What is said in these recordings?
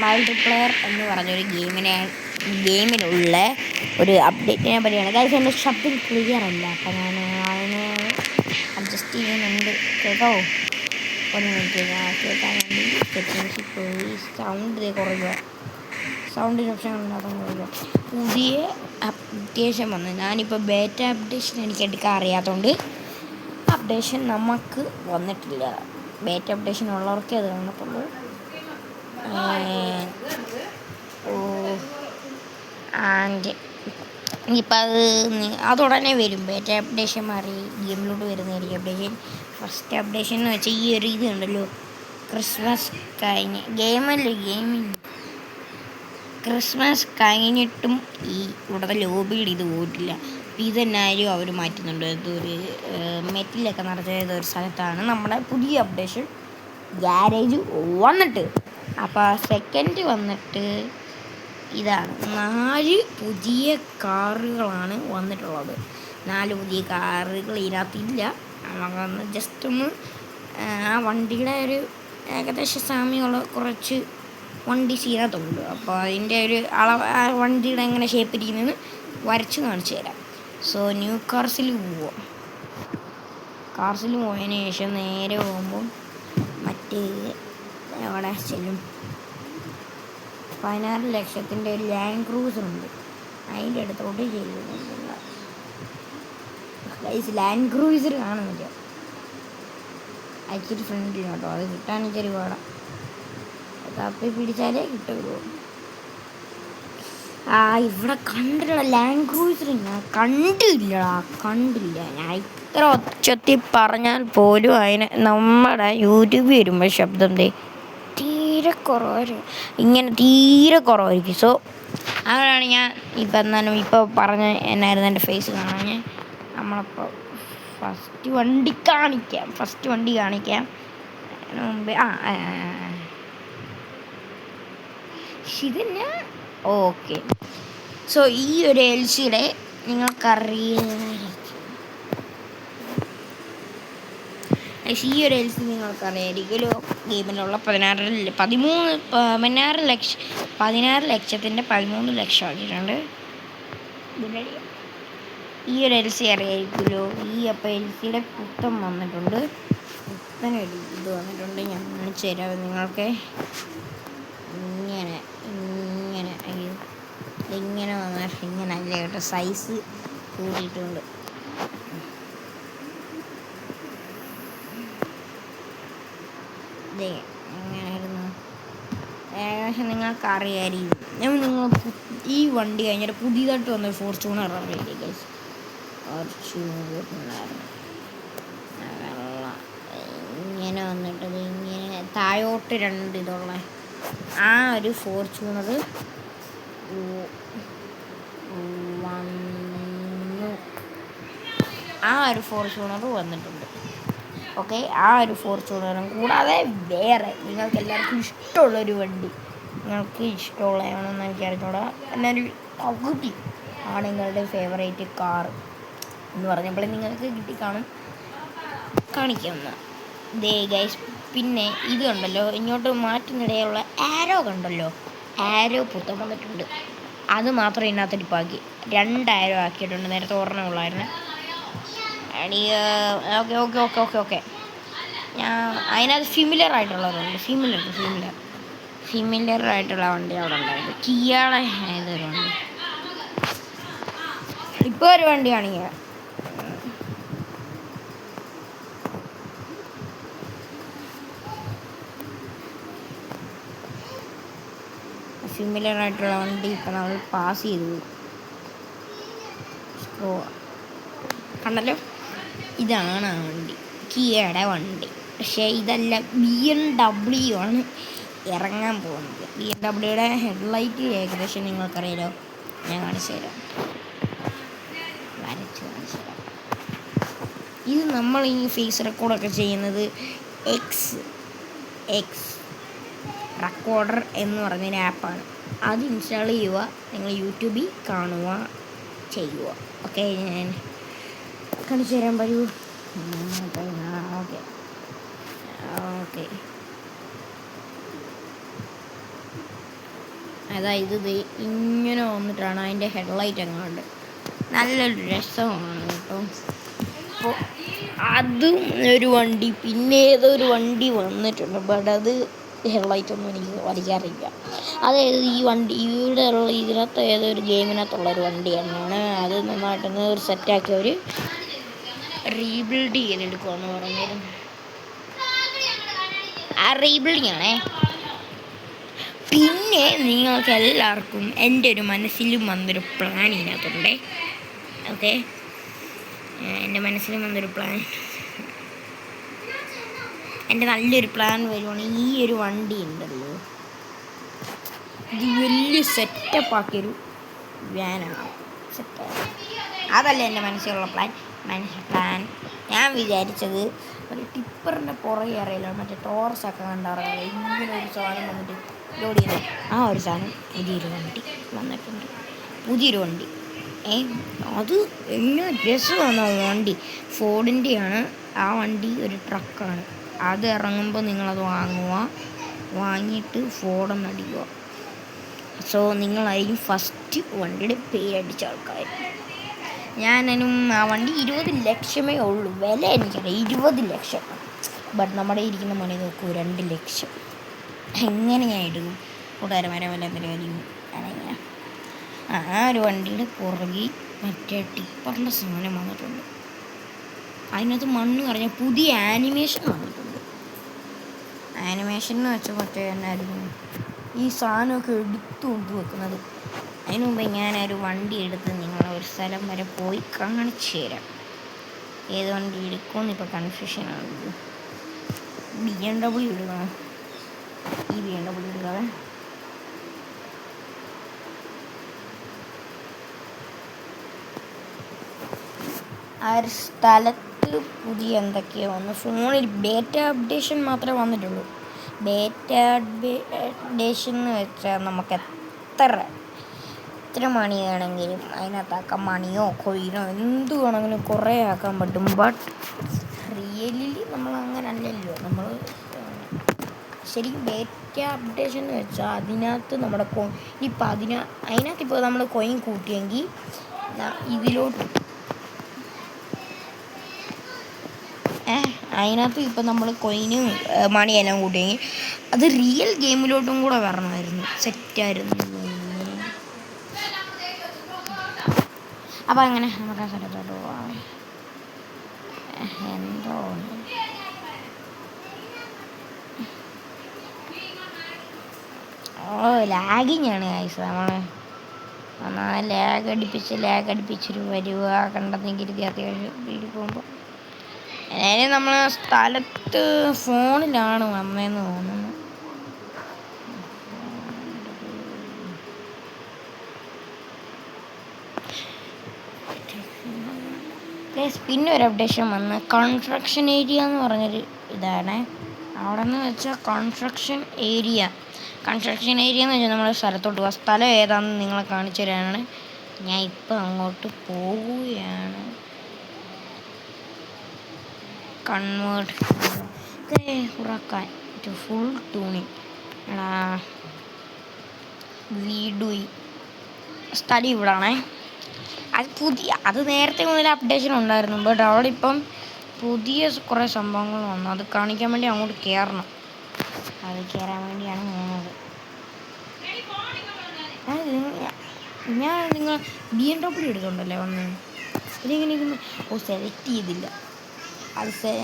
Multiplayer എന്ന് പറഞ്ഞൊരു ഗെയിമിനുള്ള ഒരു അപ്ഡേറ്റിനെ പറ്റിയാണ്. കാര്യം എൻ്റെ ശബ്ദം ക്ലിയർ അല്ല, അപ്പം ഞാൻ അതിനെ അഡ്ജസ്റ്റ് ചെയ്യുന്നുണ്ട്. കേട്ടോ, ഒരു മിനിറ്റ് ഞാൻ കേൾക്കാൻ വേണ്ടി സെറ്റിങ്സിൽ പോയി സൗണ്ട് കുറയുക, സൗണ്ടിന് ഓപ്ഷൻ ഉണ്ടാക്കാൻ കുറയുക. പുതിയ അപ്ഡേഷൻ വന്നു. ഞാനിപ്പോൾ ബേറ്റ അപ്ഡേഷൻ എനിക്ക് എടുക്കാൻ അറിയാത്തതുകൊണ്ട് അപ്ഡേഷൻ നമുക്ക് വന്നിട്ടില്ല. ബേറ്റ അപ്ഡേഷൻ ഉള്ളവർക്കേ അത് കാണത്തുള്ളൂ. ആൻഡ് ഇനിയിപ്പോൾ അതുടനെ വരും. ബേറ്റ അപ്ഡേഷൻ മാറി ഗെയിമിലോട്ട് വരുന്നതായിരിക്കും അപ്ഡേഷൻ. ഫസ്റ്റ് അപ്ഡേഷൻ എന്ന് വെച്ചാൽ ഈ ഒരു ഇത് ഉണ്ടല്ലോ, ക്രിസ്മസ് ക്രിസ്മസ് കഴിഞ്ഞിട്ടും ഈ ഇവിടുത്തെ ലോബിയുടെ ഇത് പോയിട്ടില്ല. ഇതെന്നായാലും അവർ മാറ്റുന്നുണ്ട്. ഇതൊരു മെറ്റിലൊക്കെ നടത്തിയ ഒരു സ്ഥലത്താണ് നമ്മുടെ പുതിയ അപ്ഡേഷൻ ഗ്യാരേജ് വന്നിട്ട്. അപ്പോൾ സെക്കൻഡ് വന്നിട്ട് ഇതാണ്, 4 പുതിയ കാറുകളാണ് വന്നിട്ടുള്ളത്. 4 പുതിയ കാറുകൾ ഇതിനകത്തില്ല. നമുക്കൊന്ന് ജസ്റ്റ് ഒന്ന് ആ വണ്ടിയുടെ ഒരു ഏകദേശം സാമ്യമുള്ള കുറച്ച് വണ്ടി ഇതിനകത്തുണ്ട്. അപ്പോൾ അതിൻ്റെ ഒരു അളവ്, ആ വണ്ടിയുടെ എങ്ങനെ ഷേപ്പ് ഇരിക്കുന്നതെന്ന് വരച്ച് കാണിച്ചു തരാം. സോ ന്യൂ കാർസിൽ പോയതിന് ശേഷം നേരെ പോകുമ്പോൾ മറ്റേ എവിടെ ചെല്ലും, 16 ലക്ഷത്തിൻ്റെ ഒരു ലാൻഡ് ക്രൂസർ ഉണ്ട്, അതിൻ്റെ അടുത്തോട്ട് ചെയ്യുന്നില്ല. ലാൻഡ് ക്രൂസർ കാണുന്നില്ല, അയച്ചിട്ട് ഫ്രണ്ടിൽ കേട്ടോ. അത് കിട്ടാൻ ഇച്ചിരി പാടാം, തപ്പി പിടിച്ചാലേ കിട്ടുള്ളൂ. ഇവിടെ കണ്ടില്ല ലാൻഡ് ക്രൂസർ, ഞാൻ കണ്ടില്ല. ഞാൻ ഇത്ര ഒച്ചത്തിൽ പറഞ്ഞാൽ പോലും അതിന് നമ്മുടെ യൂട്യൂബിൽ വരുമ്പോൾ ശബ്ദം തീരെ കുറവായിരിക്കും. സോ അതാണ് ഞാൻ ഇപ്പം എന്നാലും ഇപ്പോൾ പറഞ്ഞ എന്നായിരുന്നു എൻ്റെ ഫേസ് കാണാൻ. നമ്മളിപ്പോൾ ഫസ്റ്റ് വണ്ടി കാണിക്കാം. മുമ്പേ ഇതിന് ഓക്കെ. സോ ഈ ഒരു LCയുടെ നിങ്ങൾക്കറിയാം, ഈ ഒരു LC നിങ്ങൾക്കറിയായിരിക്കുമല്ലോ. ഗെയിമിലുള്ള 16 ലക്ഷത്തിൻ്റെ 13 ലക്ഷം ആക്കിയിട്ടുണ്ട്. ഈ ഒരു LC അറിയായിരിക്കുമല്ലോ. അപ്പോൾ LCയുടെ പുത്തൻ വന്നിട്ടുണ്ട്, പുത്തനൊരു ഇത് വന്നിട്ടുണ്ട്. ഞാൻ കാണിച്ചു തരാം നിങ്ങൾക്ക്. ഇങ്ങനെ അല്ല കേട്ടോ, സൈസ് കൂടിയിട്ടുണ്ട്. എങ്ങനെയായിരുന്നു ഏകദേശം നിങ്ങൾക്ക് അറിയാമായിരിക്കും. നിങ്ങൾ ഈ വണ്ടി കഴിഞ്ഞിട്ട് പുതിയതായിട്ട് വന്നൊരു ഫോർച്യൂണർ അറിയില്ലേ? ഇങ്ങനെ വന്നിട്ടത് ഇങ്ങനെ താഴോട്ട് 2 ഇതുള്ള ആ ഒരു ഫോർച്യൂണർ വന്നിട്ടുണ്ട്. ഓക്കെ, ആ ഒരു ഫോർച്യൂണറും കൂടാതെ വേറെ നിങ്ങൾക്ക് എല്ലാവർക്കും ഇഷ്ടമുള്ളൊരു വണ്ടി, നിങ്ങൾക്ക് ഇഷ്ടമുള്ളതാണെന്ന് എനിക്ക് അറിഞ്ഞൂടാ, എന്നൊരു പകുതി ആണ് നിങ്ങളുടെ ഫേവറേറ്റ് കാർ എന്ന് പറഞ്ഞപ്പോൾ നിങ്ങൾക്ക് കാണിക്കാവുന്ന ഗൈസ്. പിന്നെ ഇത് കണ്ടല്ലോ, ഇങ്ങോട്ട് മാറ്റുന്നിടയുള്ള ആരോ പുത്തം വന്നിട്ടുണ്ട്. അത് മാത്രം ഇതിനകത്ത് ഡിപ്പാക്കി 2 ആരോ ആക്കിയിട്ടുണ്ട്. നേരത്തെ ഒരെണ്ണം ഉള്ളായിരുന്നു. ഓക്കെ. ഞാൻ അതിനകത്ത് ഫിമിലർ ആയിട്ടുള്ള വണ്ടി അവിടെ ഉണ്ടായിരുന്നു. കിയയുടെ ഏതൊരു വണ്ടി, ഇപ്പോൾ ഒരു വണ്ടി കാണിക്കുക. സിമിലർ ആയിട്ടുള്ള വണ്ടി ഇപ്പം നമ്മൾ പാസ് ചെയ്തു കണ്ടല്ലോ. ഇതാണ് ആ വണ്ടി, കിയയുടെ വണ്ടി. പക്ഷേ ഇതല്ല, BMW ആണ് ഇറങ്ങാൻ പോകുന്നത്. BMWയുടെ ഹെഡ്ലൈറ്റ് ഏകദേശം നിങ്ങൾക്കറിയാലോ. ഞാൻ കാണിച്ചു തരാം. ഇത് നമ്മൾ ഈ ഫേസ് റെക്കോർഡൊക്കെ ചെയ്യുന്നത് എക്സ് റെക്കോർഡർ എന്ന് പറഞ്ഞൊരു ആപ്പാണ്. അത് ഇൻസ്റ്റാൾ ചെയ്യുക, നിങ്ങൾ യൂട്യൂബിൽ ചെയ്യുക. ഓക്കെ, ഞാൻ കാണിച്ചു തരാൻ വരൂ. ഓക്കെ അതായത് ഇത് ഇങ്ങനെ വന്നിട്ടാണ് അതിൻ്റെ ഹെഡ്ലൈറ്റ് എങ്ങാണ്ട്. നല്ലൊരു രസമാണ് കേട്ടോ. അപ്പോൾ അതും ഒരു വണ്ടി, പിന്നെ ഏതൊരു വണ്ടി വന്നിട്ടുണ്ട്, ബട്ട് അത് ഹെഡ്ലൈറ്റൊന്നും എനിക്ക് വലിക്കാറില്ല. അതായത് ഈ വണ്ടി ഇവിടെ ഉള്ള ഇതിനകത്ത് ഏതൊരു ഗെയിമിനകത്തുള്ളൊരു വണ്ടി തന്നെയാണ്. അത് നന്നായിട്ടൊന്ന് ഒരു സെറ്റാക്കി അവർ റീബിൽഡ് ചെയ്തെടുക്കുമെന്ന് പറഞ്ഞാലും ആ റീബിൽഡിങ് ആണേ. പിന്നെ നിങ്ങൾക്ക് എല്ലാവർക്കും എൻ്റെ ഒരു മനസ്സിലും വന്നൊരു പ്ലാൻ ഇതിനകത്തുണ്ടേ. ഓക്കെ, എൻ്റെ മനസ്സിലും വന്നൊരു പ്ലാൻ, എൻ്റെ നല്ലൊരു പ്ലാൻ വരുവാണ്. ഈ ഒരു വണ്ടി ഉണ്ടല്ലോ, ഇത് വലിയ സെറ്റപ്പാക്കിയൊരു വാനാണ്. സെറ്റാണ്, അതല്ല എൻ്റെ മനസ്സിലുള്ള പ്ലാൻ. ഞാൻ വിചാരിച്ചത് ഒരു ടിപ്പറിൻ്റെ പുറകെ അറിയില്ല, മറ്റേ ടോറസൊക്കെ കണ്ടറിയാം, ഇങ്ങനെ ഒരു സാധനം വന്നിട്ട് ലോഡ് ചെയ്ത് ആ ഒരു സാധനം പുതിയൊരു വണ്ടി വന്നിട്ടുണ്ട്. പുതിയൊരു വണ്ടി അത് എന്നാ രസമാണ് ആ വണ്ടി. ഫോർഡിൻ്റെയാണ് ആ വണ്ടി, ഒരു ട്രക്കാണ്. അത് ഇറങ്ങുമ്പോൾ നിങ്ങളത് വാങ്ങിയിട്ട് ഫോർഡൊന്ന് അടിക്കുക. സോ നിങ്ങളായിരിക്കും ഫസ്റ്റ് വണ്ടിയുടെ പേരടിച്ച ആൾക്കാർ. ഞാനും ആ വണ്ടി 20 ലക്ഷമേ ഉള്ളൂ വില, എനിക്കറിയാം 20 ലക്ഷം. ബട്ട് നമ്മുടെ ഇരിക്കുന്ന മണി നോക്കൂ, 2 ലക്ഷം. എങ്ങനെ ഞാൻ എടുക്കും? കൂട്ടുകാരന്മാരെ വല്ല എന്തെങ്കിലും അതെങ്ങനെ? ആ ഒരു വണ്ടിയുടെ പുറകിൽ മറ്റേ ടിപ്പറിൻ്റെ സാധനം വന്നിട്ടുണ്ട്. അതിനകത്ത് മണ്ണ് പറഞ്ഞ പുതിയ ആനിമേഷൻ വന്നിട്ടുണ്ട്. ആനിമേഷൻ എന്ന് വെച്ചാൽ മറ്റേ എന്നായിരുന്നു ഈ സാധനമൊക്കെ എടുത്തു കൊണ്ട് വെക്കുന്നത്. അതിന് മുമ്പ് ഞാനൊരു വണ്ടി എടുത്ത് നിങ്ങളെ ഒരു സ്ഥലം വരെ പോയി കാണിച്ചു തരാം. ഏത് വണ്ടി എടുക്കുമെന്ന് ഇപ്പോൾ കൺഫ്യൂഷനാണ്. BMW എടുക്കണം, ഈ BMW എടുക്കാതെ ആ ഒരു സ്ഥലത്ത് പുതിയ എന്തൊക്കെയോ വന്നു. ഫോണിൽ ബേറ്റ അപ്ഡേഷൻ മാത്രമേ വന്നിട്ടുള്ളൂ. ബേറ്റ അപ്ഡേഷൻ എന്ന് വെച്ചാൽ നമുക്ക് എത്ര മണി വേണമെങ്കിലും അതിനകത്താക്കാം. മണിയോ കൊയിനോ എന്ത് വേണമെങ്കിലും കുറേ ആക്കാൻ പറ്റും. ബട്ട് റിയലി നമ്മൾ അങ്ങനെ അല്ലല്ലോ. നമ്മൾ ശരിക്കും ബേറ്റ അപ്ഡേഷൻ എന്ന് വെച്ചാൽ അതിനകത്ത് നമ്മുടെ ഇപ്പം അതിനകത്ത് ഇപ്പോൾ നമ്മൾ കോയിൻ കൂട്ടിയെങ്കിൽ ഇതിലോട്ട് അതിനകത്ത് ഇപ്പം നമ്മൾ കോയിനും മണിയെല്ലാം കൂട്ടിയെങ്കിൽ അത് റിയൽ ഗെയിമിലോട്ടും കൂടെ വരണമായിരുന്നു. സെറ്റായിരുന്നു. അപ്പം അങ്ങനെ നമുക്ക് ആ സ്ഥലത്തോട്ട് പോവാം. എന്തോ ലാഗിങ് ആണ് ഗൈസ്. നമ്മൾ ലാഗ് അടുപ്പിച്ചൊരു വരുക കണ്ടെന്നെങ്കിൽ അത്യാവശ്യം വീട്ടിൽ പോകുമ്പോൾ അതായത് നമ്മൾ സ്ഥലത്ത് ഫോണിലാണ് വന്നതെന്ന് തോന്നുന്നു. പിന്നെ ഒരു അപ്ഡേഷൻ വന്ന് കൺസ്ട്രക്ഷൻ ഏരിയ എന്ന് പറഞ്ഞൊരു ഇതാണ്. അവിടെ നിന്ന് വെച്ചാൽ കൺസ്ട്രക്ഷൻ ഏരിയ എന്ന് വെച്ചാൽ നമ്മൾ സ്ഥലത്തോട്ട് പോകാം. സ്ഥലം ഏതാണെന്ന് നിങ്ങളെ കാണിച്ചു തരാനാണ് ഞാൻ ഇപ്പം അങ്ങോട്ട് പോവുകയാണ്. കൺവേർട്ട് ഉറക്കാൻ ഫുൾ ട്യൂണിങ് വീടുയി സ്ഥലം ഇവിടാണേ. അത് നേരത്തെ മുതൽ അപ്ഡേഷൻ ഉണ്ടായിരുന്നു. ബട്ട് അവിടെ ഇപ്പം പുതിയ കുറേ സംഭവങ്ങൾ വന്നു. അത് കാണിക്കാൻ വേണ്ടി അങ്ങോട്ട് കയറണം. അത് കയറാൻ വേണ്ടിയാണ് പോകുന്നത്. ഞാൻ നിങ്ങൾ BMW എടുത്തോണ്ടല്ലേ വന്ന് ഇതിങ്ങനെ സെലക്ട് ചെയ്തില്ല.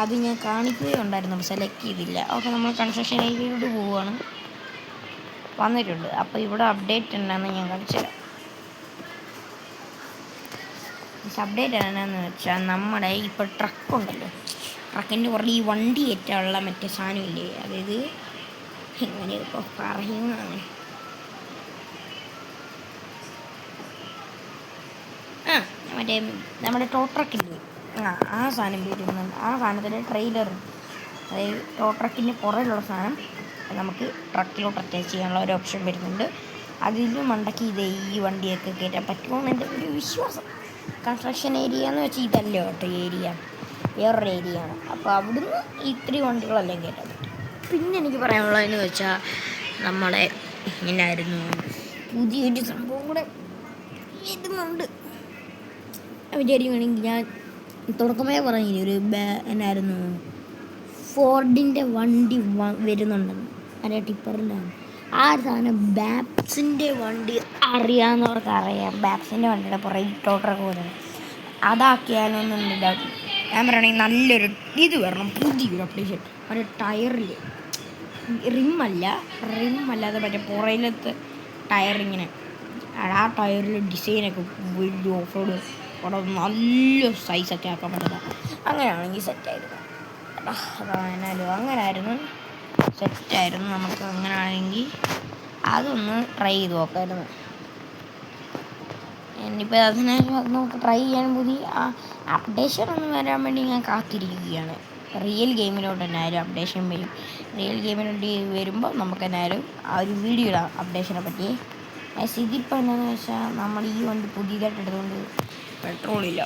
അത് ഞാൻ കാണിക്കുകയുണ്ടായിരുന്നുള്ളൂ, സെലക്ട് ചെയ്തില്ല. ഓക്കെ, നമ്മൾ കൺസ്ട്രക്ഷൻ ഏരിയയിലോട്ട് പോവുകയാണ്. വന്നിട്ടുണ്ട്. അപ്പോൾ ഇവിടെ അപ്ഡേറ്റ് ഉണ്ടെന്ന് ഞാൻ കാണിച്ചു തരാം. അപ്ഡേറ്റ് എന്നാന്ന് വെച്ചാൽ നമ്മുടെ ഇപ്പോൾ ട്രക്കുണ്ടല്ലോ, ട്രക്കിൻ്റെ പുറകിൽ ഈ വണ്ടി ഏറ്റാനുള്ള മറ്റേ സാധനമില്ലേ, അതായത് എങ്ങനെ ഇപ്പോൾ പറയുന്നതാണ്, മറ്റേ നമ്മുടെ ടോ ട്രക്കില്ലേ, ആ സാധനം വരുന്നുണ്ട്. ആ സാധനത്തിൻ്റെ ട്രെയിലർ, അതായത് ടോ ട്രക്കിൻ്റെ പുറകിലുള്ള സാധനം നമുക്ക് ട്രക്കിലോട്ട് അറ്റാച്ച് ചെയ്യാനുള്ള ഒരു ഓപ്ഷൻ വരുന്നുണ്ട്. അതിലും മണ്ടയ്ക്ക് ഈ വണ്ടിയൊക്കെ കയറ്റാൻ പറ്റുമെന്ന് എൻ്റെ ഒരു വിശ്വാസം. കൺസ്ട്രക്ഷൻ ഏരിയ എന്ന് വെച്ചാൽ ഇതല്ലേ കേട്ടോ ഏരിയ, വേറൊരു ഏരിയ ആണ്. അപ്പോൾ അവിടുന്ന് ഇത്രയും വണ്ടികളെല്ലാം കയറ്റാൻ പറ്റും. പിന്നെ എനിക്ക് പറയാനുള്ളതെന്ന് വെച്ചാൽ നമ്മളെ എന്നായിരുന്നു പുതിയൊരു സംഭവം കൂടെ വരുന്നുണ്ട്. വിചാരിക്കുകയാണെങ്കിൽ ഞാൻ തുടക്കമേ പറഞ്ഞില്ലേ ഒരു എന്നായിരുന്നു ഫോർഡിൻ്റെ വണ്ടി വരുന്നുണ്ടെന്ന്, അല്ലെ ടിപ്പറിൻ്റെ. ആ ഒരു സാധനം ബാപ്സിൻ്റെ വണ്ടി അറിയാവുന്നവർക്ക് അറിയാം. ബാപ്സിൻ്റെ വണ്ടിയുടെ പുറകെ ടോട്ടറൊക്കെ പോലെ അതാക്കിയാലൊന്നും ഡൗട്ട്. ഞാൻ പറയുകയാണെങ്കിൽ നല്ലൊരു ഇത് വരണം, പുതിയൊരു അപ്ഡേഷൻ. ഒരു ടയറിൽ റിമ്മല്ലാതെ മറ്റേ പുറയിലത്തെ ടയറിങ്ങനെ ആ ടയറിൽ ഡിസൈനൊക്കെ വലിയ ഓഫ് റോഡ് അവിടെ നല്ല സൈസൊക്കെ ആക്കാൻ പറ്റുന്ന അങ്ങനെയാണെങ്കിൽ സെറ്റായിരുന്നു. എന്നാലും അങ്ങനായിരുന്നു, സെറ്റായിരുന്നു. നമുക്ക് അങ്ങനെ ആണെങ്കിൽ അതൊന്ന് ട്രൈ ചെയ്ത് നോക്കാമായിരുന്നു. ഇനിയിപ്പോൾ അതിനെ നമുക്ക് ട്രൈ ചെയ്യാൻ പുതിയ അപ്ഡേഷൻ ഒന്നും വരാൻ വേണ്ടി ഞാൻ കാത്തിരിക്കുകയാണ്. റിയൽ ഗെയിമിലോട്ട് തന്നെ ആയാലും അപ്ഡേഷൻ വരും. റിയൽ ഗെയിമിലോട്ട് വരുമ്പോൾ നമുക്ക് എന്നാലും ആ ഒരു വീഡിയോ ഇടാം അപ്ഡേഷനെ പറ്റി. ഇതിപ്പോൾ എന്താണെന്ന് വെച്ചാൽ നമ്മൾ ഈ വണ്ടി പുതിയതായിട്ട് എടുത്തുകൊണ്ട് പെട്രോളില്ല,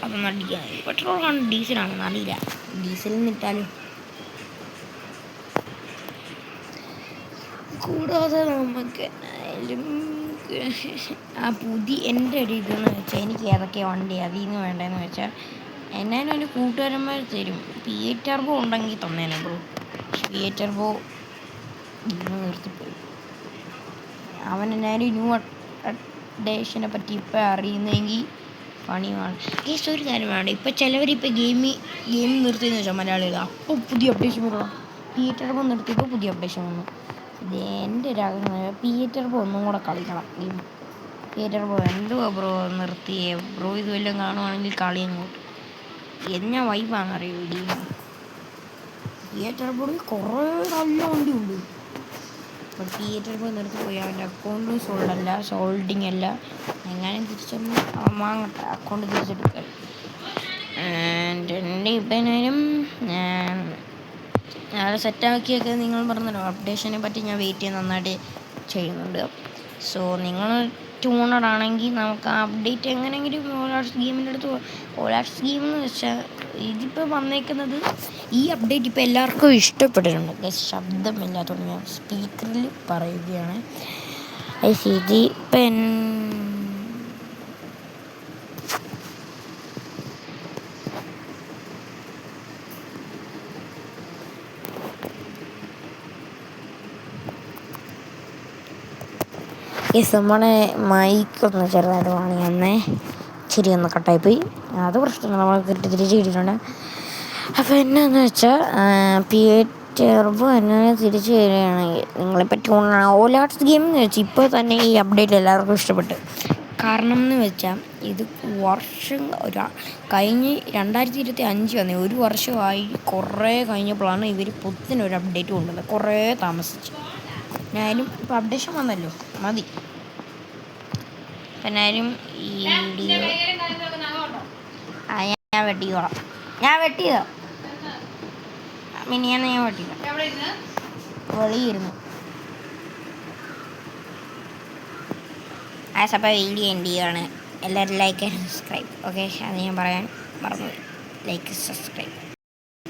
അതൊന്നും അടിക്കാൻ. പെട്രോളാണ് ഡീസലാണ് അറിയില്ല, ഡീസലിൽ നിന്നിട്ടാലും. കൂടാതെ നമുക്ക് എന്നായാലും ആ എൻ്റെ ഒരു ഇതെന്ന് വെച്ചാൽ എനിക്ക് ഏതൊക്കെ വണ്ടി അതിൽ നിന്ന് വേണ്ടതെന്ന് വെച്ചാൽ എന്നാലും എൻ്റെ കൂട്ടുകാരന്മാർ തരും. PA ടർബോ ഉണ്ടെങ്കിൽ തന്നേനെ ബ്രോ. PA ടർബോ നിർത്തിപ്പോയി. അവൻ എന്നാലും ന്യൂ അപ്ഡേഷനെ പറ്റി ഇപ്പം അറിയുന്നെങ്കിൽ പണിയാണ്. ഒരു കാര്യം വേണ്ട, ഇപ്പം ചിലവരിപ്പോൾ ഗെയിം നിർത്തിയെന്ന് വെച്ചാൽ മലയാളികൾ അപ്പോൾ പുതിയ അപ്ഡേഷൻ വരണം. PA ടർബോ നിർത്തിയപ്പോൾ പുതിയ അപ്ഡേഷൻ വന്നു. ഇത് എൻ്റെ ഒരു ആഗ്രഹം, PA ടർബോ ഒന്നും കൂടെ കളിക്കണം. ഗെയിം PA ടർബോ എന്തുവാ ബ്രോ നിർത്തിയേ ബ്രോ? ഇത് വല്ലതും കാണുവാണെങ്കിൽ കളി അങ്ങോട്ട് എന്നാ വൈബാണെന്നറിയോ ഗെയിം. PA ടർബോയിൽ കുറേ നല്ല വണ്ടിയുണ്ട്. അപ്പോൾ PA ടർബോ നിർത്തിപ്പോയി. അവൻ്റെ അക്കൗണ്ട് സോൾഡിങ് അല്ല, എങ്ങാനും തിരിച്ചൊന്ന് വാങ്ങട്ടെ, അക്കൗണ്ട് തിരിച്ചെടുക്കാൻ. എൻ്റെ ഇപ്പം അത് സെറ്റാക്കിയൊക്കെ നിങ്ങൾ പറഞ്ഞല്ലോ, അപ്ഡേഷനെ പറ്റി ഞാൻ വെയിറ്റ് ചെയ്ത് നന്നായിട്ട് ചെയ്യുന്നുണ്ട്. സോ നിങ്ങൾ ട്യൂണറാണെങ്കിൽ നമുക്ക് ആ അപ്ഡേറ്റ് എങ്ങനെയെങ്കിലും ഓലാർട്സ് ഗെയിമിൻ്റെ അടുത്ത് ഓലാർട്സ് ഗെയിം എന്ന് വെച്ചാൽ ഇതിപ്പോൾ വന്നേക്കുന്നത് ഈ അപ്ഡേറ്റ് ഇപ്പോൾ എല്ലാവർക്കും ഇഷ്ടപ്പെട്ടിട്ടുണ്ട്. ശബ്ദമില്ലാത്തതുകൊണ്ട് ഞാൻ സ്പീക്കറിൽ പറയുകയാണ്. ഇതിപ്പം നമ്മളെ മൈക്കൊന്ന് ചെറുതായിട്ട് വാങ്ങി അന്നേ ശരി ഒന്ന് കട്ടായിപ്പോയി. അത് പ്രശ്നം നമ്മൾ തിരിച്ച് കിട്ടിയിട്ടുണ്ട്. അപ്പോൾ എന്നാന്ന് വെച്ചാൽ PA ടർബോ എന്നെ തിരിച്ച് തരികയാണെങ്കിൽ നിങ്ങളിപ്പോൾ ട്യൂണാണ് ഓലാർട്സ് ഗെയിം എന്ന് വെച്ചാൽ ഇപ്പോൾ തന്നെ ഈ അപ്ഡേറ്റ് എല്ലാവർക്കും ഇഷ്ടപ്പെട്ടു. കാരണം എന്ന് വെച്ചാൽ ഇത് വർഷം കഴിഞ്ഞ് 2025 വന്നേ, ഒരു വർഷമായി. കുറേ കഴിഞ്ഞപ്പോഴാണ് ഇവർ പുതിനൊരു അപ്ഡേറ്റ് കൊണ്ടുവന്നത്, കുറേ താമസിച്ചു. എന്നാലും ഇപ്പോൾ അപ്ഡേഷൻ വന്നല്ലോ, മതി. എന്നാലും ഈ വീഡിയോ ഞാൻ വെട്ടിയതാ മിനിയാന്ന് ഞാൻ വെട്ടിയതാ വെളിയിരുന്നു. അപ്പോൾ വീഡിയോ എൻ്റെ ആണ്. എല്ലാവരും ലൈക്ക് ആൻഡ് സബ്സ്ക്രൈബ്. ഓക്കെ, അത് ഞാൻ പറയാൻ മറന്നു. Like subscribe.